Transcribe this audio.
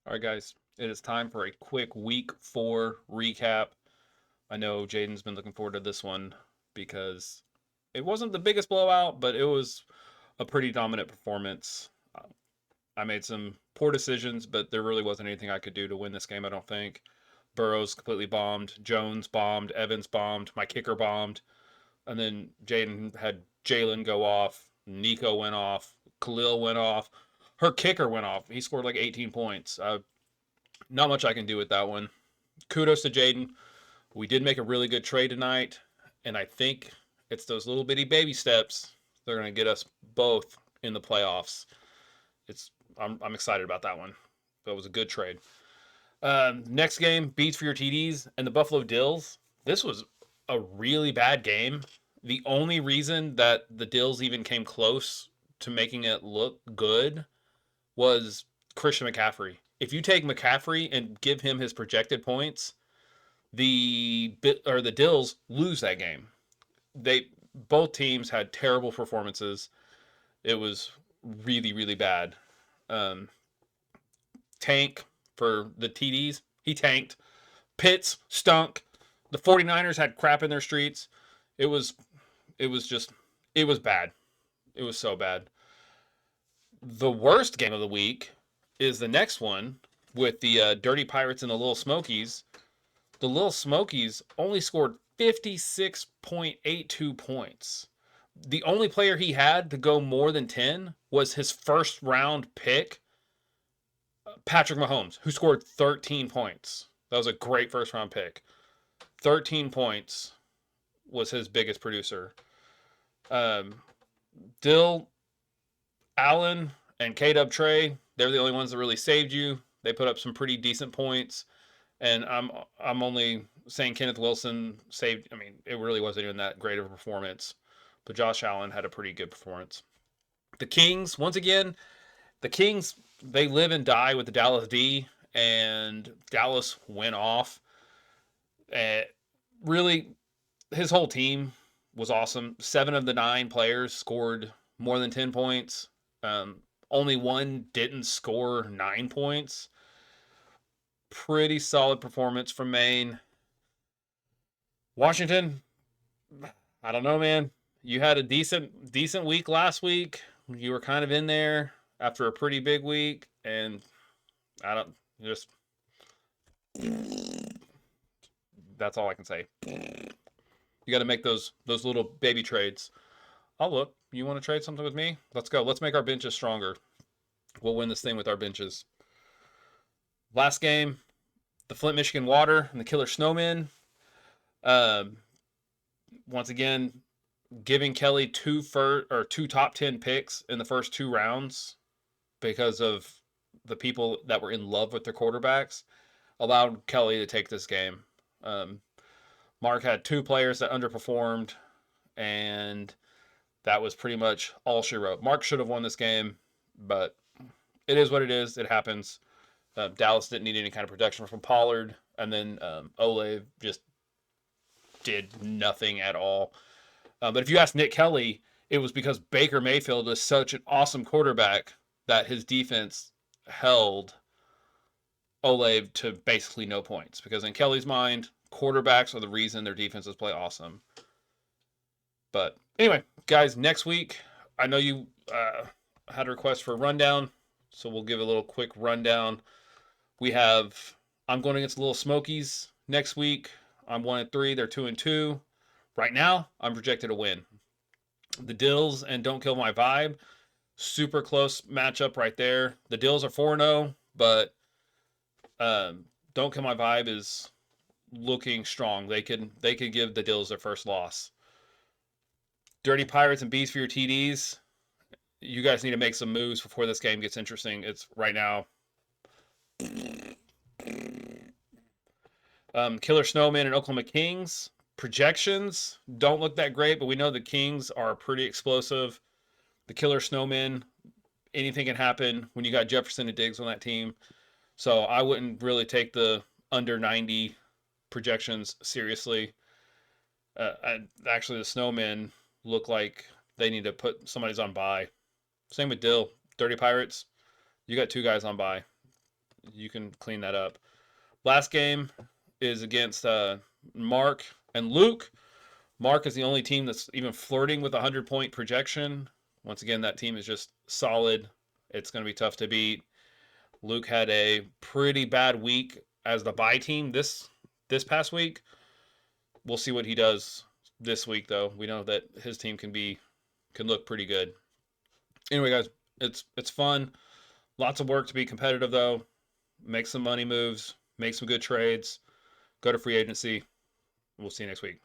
All right, guys, it is time for a quick week 4 recap. I know Jaden's been looking forward to this one because it wasn't the biggest blowout, but it was a pretty dominant performance. I made some poor decisions, but there really wasn't anything I could do to win this game, I don't think. Burrows completely bombed, Jones bombed, Evans bombed, my kicker bombed, and then Jaden had Jalen go off, Nico went off, Khalil went off, her kicker went off. He scored like 18 points. Not much I can do with that one. Kudos to Jaden. We did make a really good trade tonight, and I think it's those little bitty baby steps that are going to get us both in the playoffs. I'm excited about that one. That was a good trade. Next game, beats for your TDs and the Buffalo Dills. This was a really bad game. The only reason that the Dills even came close to making it look good was Christian McCaffrey. If you take McCaffrey and give him his projected points, the Dills lose that game. They both teams had terrible performances. It was really bad. Um, Tank for the TDs, he tanked. Pitts stunk. The 49ers had crap in their streets. It was just it was bad. It was so bad. The worst game of the week is the next one with the Dirty Pirates and the Little Smokies. The Little Smokies only scored 56.82 points. The only player he had to go more than 10 was his first round pick, Patrick Mahomes, who scored 13 points. That was a great first round pick. 13 points was his biggest producer. Um, Dill, Allen, and K-Dub Trey, they're the only ones that really saved you. They put up some pretty decent points. And I'm only saying Kenneth Wilson saved. I mean, it really wasn't even that great of a performance, but Josh Allen had a pretty good performance. The Kings, once again, the Kings, they live and die with the Dallas D, and Dallas went off. Really, his whole team was awesome. 7 of the 9 players scored more than 10 points. Only one didn't score 9 points. Pretty solid performance from Maine. Washington, I don't know, man. You had a decent week last week. You were kind of in there after a pretty big week, and I don't just that's all I can say. You got to make those little baby trades. I'll look. You want to trade something with me? Let's go. Let's make our benches stronger. We'll win this thing with our benches. Last game, the Flint, Michigan Water and the Killer Snowmen. Um, Once again, giving Kelly two top 10 picks in the first 2 rounds because of the people that were in love with their quarterbacks allowed Kelly to take this game. Mark had 2 players that underperformed, and that was pretty much all she wrote. Mark should have won this game, but it is what it is. It happens. Dallas didn't need any kind of protection from Pollard, and then Olave just did nothing at all. But if you ask Nick Kelly, it was because Baker Mayfield is such an awesome quarterback that his defense held Olave to basically no points. Because in Kelly's mind, quarterbacks are the reason their defenses play awesome. But anyway, guys, next week, I know you had a request for a rundown, so we'll give a little quick rundown. I'm going against the Little Smokies next week. I'm 1-3. They're 2-2. Right now, I'm projected to win. The Dills and Don't Kill My Vibe, super close matchup right there. The Dills are 4-0, but Don't Kill My Vibe is looking strong. They could give the Dills their first loss. Dirty Pirates and Bees for your TDs. You guys need to make some moves before this game gets interesting. It's right now. Killer Snowman and Oklahoma Kings. Projections don't look that great, but we know the Kings are pretty explosive. The Killer Snowmen, anything can happen when you got Jefferson and Diggs on that team. So I wouldn't really take the under 90 projections seriously. Actually, the Snowmen look like they need to put somebody's on bye. Same with Dill. Dirty Pirates, you got 2 guys on bye. you can clean that up. Last game is against Mark and Luke. Mark is the only team that's even flirting with a 100-point projection. Once again, that team is just solid. It's going to be tough to beat. Luke had a pretty bad week as the bye team this past week. We'll see what he does this week, though. We know that his team can look pretty good. Anyway, guys, it's fun. Lots of work to be competitive, though. Make some money moves, make some good trades, go to free agency. We'll see you next week.